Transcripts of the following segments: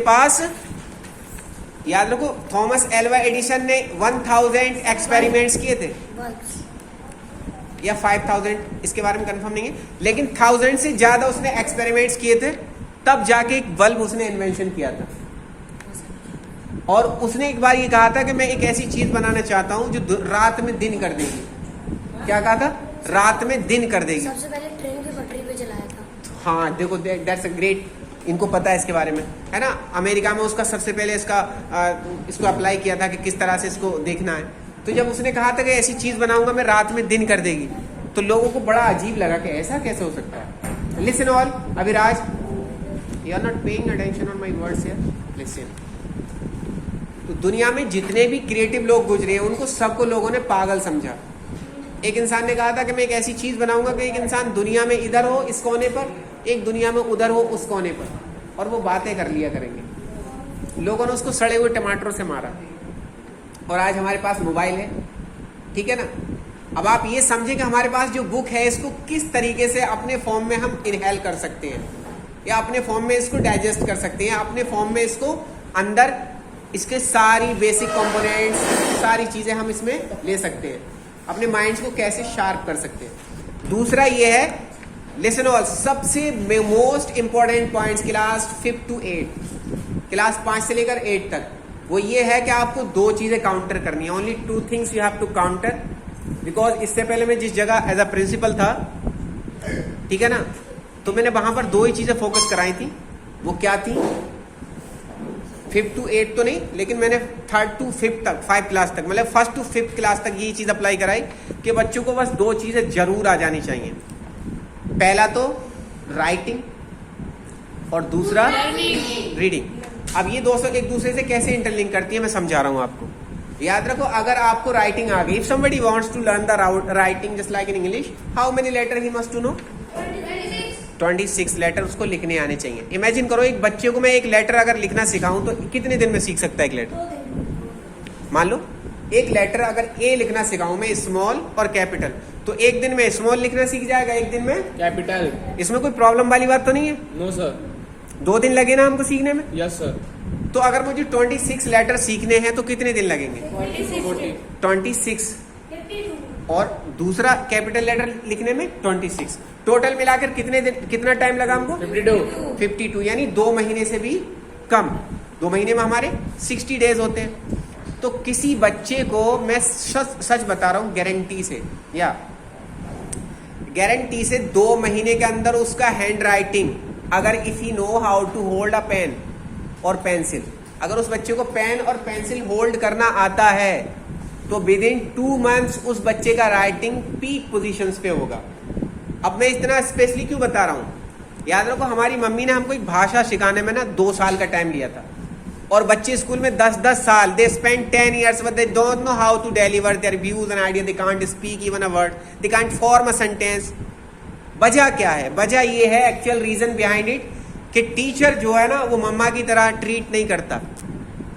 पास याद रखो Thomas Alva Edison ने 1000 एक्सपेरिमेंट्स किए थे या 5000, इसके बारे में कंफर्म नहीं है, लेकिन 1000 से ज्यादा उसने एक्सपेरिमेंट्स किए थे, तब जाके एक बल्ब उसने इन्वेंशन किया था। और उसने एक बार ये कहा था कि मैं एक ऐसी चीज बनाना चाहता हूं जो रात में दिन कर देगी। क्या कहा था? रात में दिन कर देगी। सबसे पहले ट्रेन की पटरी पे चलाया था। हाँ देखो, दैट्स अ ग्रेट, इनको पता है इसके बारे में, है ना। अमेरिका में उसका सबसे पहले इसको अप्लाई किया था कि किस तरह से इसको देखना है। तो जब उसने कहा था कि ऐसी चीज बनाऊंगा मैं रात में दिन कर देगी, तो लोगों को बड़ा अजीब लगा कि ऐसा कैसे हो सकता है। Listen all, Abhiraj, you are not paying attention on my words here, listen. तो दुनिया में जितने भी क्रिएटिव लोग गुजरे हैं उनको सबको लोगों ने पागल समझा। एक इंसान ने कहा था कि मैं एक ऐसी चीज बनाऊंगा कि एक इंसान दुनिया में इधर हो इस कोने पर, एक दुनिया में उधर हो उस कोने पर, और वो बातें कर लिया करेंगे। लोगों ने उसको सड़े हुए टमाटरों से मारा। और आज हमारे पास मोबाइल है, ठीक है ना। अब आप ये समझे कि हमारे पास जो बुक है इसको किस तरीके से अपने फॉर्म में हम इनहेल कर सकते हैं, या अपने फॉर्म में इसको डाइजेस्ट कर सकते हैं, अपने फॉर्म में इसको अंदर इसके सारी बेसिक कंपोनेंट्स, सारी चीजें हम इसमें ले सकते हैं, अपने माइंड्स को कैसे शार्प कर सकते हैं। दूसरा ये है, लिसन ऑल, सबसे most important points class 5 to 8, class 5 से लेकर 8 तक, वो ये है कि आपको दो चीजें काउंटर करनी है। Only 2 things you have to counter, because इससे पहले मैं जिस जगह एज अ प्रिंसिपल था, ठीक है ना, तो मैंने वहां पर दो ही चीजें फोकस कराई थी। वो क्या थी? 5 to 8 तो नहीं, लेकिन मैंने 3rd to 5th तक, 5 क्लास तक, मतलब 1st to 5th क्लास तक ये चीज अप्लाई कराई कि बच्चों को बस दो चीजें जरूर आ जानी चाहिए। पहला तो राइटिंग और दूसरा रीडिंग। अब ये दोस्तों एक दूसरे से कैसे इंटरलिंक करती है मैं समझा रहा हूं आपको। याद रखो, अगर आपको राइटिंग आ गई, if somebody wants to learn the writing just like in English, how many letter he must to know? 26 letter उसको लिखने आने चाहिए। इमेजिन करो, एक बच्चे को मैं एक लेटर अगर लिखना सिखाऊं तो कितने दिन में सीख सकता है एक लेटर? मान लो एक लेटर अगर ए लिखना सिखाऊं मैं, स्मॉल और कैपिटल, तो एक दिन में स्मॉल लिखना सीख जाएगा, एक दिन में कैपिटल। इसमें कोई प्रॉब्लम वाली बात तो नहीं है? No sir. 2 दिन लगे ना हमको सीखने में? Yes sir. तो अगर मुझे 26 लेटर सीखने हैं तो कितने दिन लगेंगे? 26। और दूसरा कैपिटल लेटर लिखने में 26। टोटल मिलाकर कितने दिन, कितना टाइम लगा हमको? 52, यानी 2 महीने से भी कम। 2 महीने में हमारे 60 डेज होते हैं। तो किसी बच्चे को मैं सच बता रहा हूं, गारंटी से 2 महीने के अंदर उसका हैंड राइटिंग, अगर if he know how to hold a pen और पेंसिल, अगर उस बच्चे को पेन और पेंसिल होल्ड करना आता है तो विद इन 2 months उस बच्चे का राइटिंग पीक पोजीशंस पे होगा। अब मैं इतना स्पेशली क्यों बता रहा हूं? याद रखो, हमारी मम्मी ने हमको एक भाषा सिखाने में ना 2 साल का टाइम लिया था, और बच्चे स्कूल में 10-10 साल, they spend 10 years but they don't know how to deliver their views and idea, they can't speak even a word, they can't form a sentence. वजह क्या है? वजह ये है, एक्चुअल रीजन बिहाइंड इट, कि टीचर जो है ना वो मम्मा की तरह ट्रीट नहीं करता,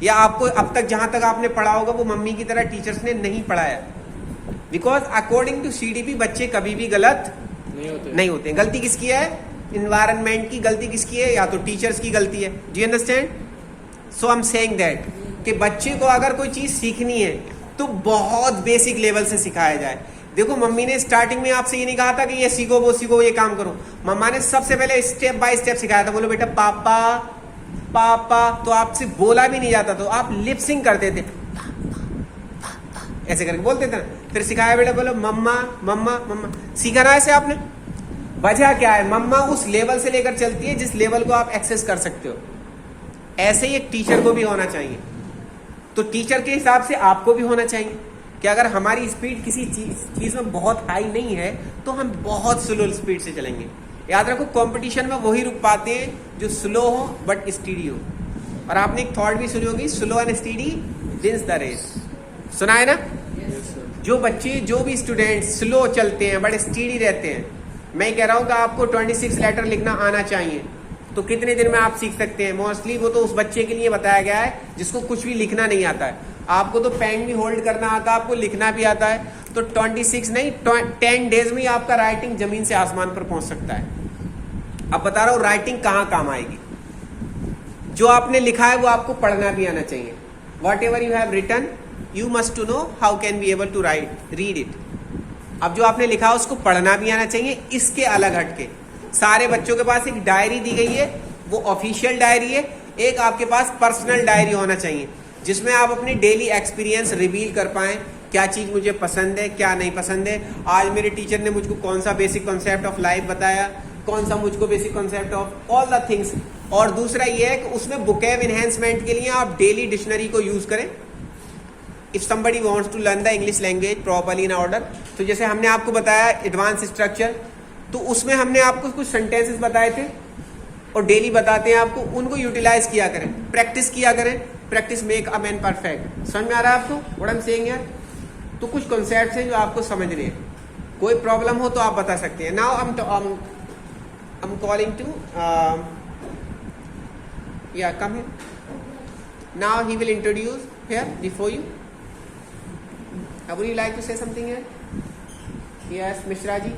या आपको अब तक जहां तक आपने पढ़ा होगा वो मम्मी की तरह टीचर्स ने नहीं पढ़ाया। बिकॉज अकॉर्डिंग टू CDP बच्चे कभी भी गलत नहीं होते। गलती किसकी है? इन्वायरमेंट की गलती किसकी है? या तो टीचर्स की गलती है। Do you understand? So I am saying that कि बच्चे को अगर कोई चीज सीखनी है तो बहुत बेसिक लेवल से सिखाया जाए। देखो, मम्मी ने स्टार्टिंग में आपसे ये नहीं कहा था कि ये सीखो वो सीखो ये काम करो। मम्मा ने सबसे पहले स्टेप बाय स्टेप सिखाया था। बोलो बेटा पापा पापा, तो आपसे बोला भी नहीं जाता, तो आप लिपसिंग करते थे, ऐसे करके बोलते थे ना। फिर सिखाया बेटा, बोलो मम्मा मम्मा मम्मा, सीखा ना ऐसे आपने। वजह क्या है? मम्मा उस लेवल से लेकर चलती है जिस लेवल को आप एक्सेस कर सकते हो। ऐसे ही एक टीचर को भी होना चाहिए। तो टीचर के हिसाब से आपको भी होना चाहिए कि अगर हमारी स्पीड किसी चीज में बहुत हाई नहीं है तो हम बहुत स्लो स्पीड से चलेंगे। याद रखो, कंपटीशन में वही रुक पाते हैं जो स्लो हो बट स्टीडी हो। और आपने एक थॉट भी सुनी होगी, slow and steady wins the race. सुना है ना? जो बच्चे, जो भी स्टूडेंट स्लो चलते हैं बट स्टीडी रहते हैं, मैं कह रहा हूं कि आपको 26 लेटर लिखना आना चाहिए। तो कितने दिन में आप सीख सकते हैं? मोस्टली वो तो उस बच्चे के लिए बताया गया है जिसको कुछ भी लिखना नहीं आता है। आपको तो पेन भी होल्ड करना आता है, आपको लिखना भी आता है। तो 26 नहीं, 10 डेज में ही आपका राइटिंग जमीन से आसमान पर पहुंच सकता है। अब बता रहा हूं राइटिंग कहां काम आएगी। जो आपने लिखा है वो आपको पढ़ना भी आना चाहिए. Whatever you have written you must to know how can be able to read it. अब जो आपने लिखा उसको पढ़ना भी आना चाहिए. इसके अलग हटके सारे बच्चों के पास एक डायरी दी गई है, वो ऑफिशियल डायरी है. एक आपके पास पर्सनल डायरी होना चाहिए जिसमें आप अपनी डेली एक्सपीरियंस रिवील कर पाएं. क्या चीज़ मुझे पसंद है, क्या नहीं पसंद है, आज मेरे टीचर ने मुझको कौन सा बेसिक कॉन्सेप्ट ऑफ लाइफ बताया, कौन सा मुझको basic concept of all the things. और दूसरा ये है कि उसमें वोकैब एनहेंसमेंट के लिए आप डेली डिक्शनरी को यूज करें. If somebody wants to learn the English language properly in order, तो जैसे हमने आपको बताया एडवांस स्ट्रक्चर, तो उसमें हमने आपको कुछ सेंटेंसेस बताए थे और डेली बताते हैं आपको, उनको यूटिलाइज किया करें, प्रैक्टिस किया करें. Practice make a man perfect. समझ में आ रहा है आपको व्हाट आई एम सेइंग यार? तो कुछ कॉन्सेप्ट्स हैं जो आपको समझने हैं. कोई प्रॉब्लम हो तो आप बता सकते हैं. Now I am calling to yeah, come here. Now he will introduce here before you. Would you like to say something here? Yes, Mishra ji.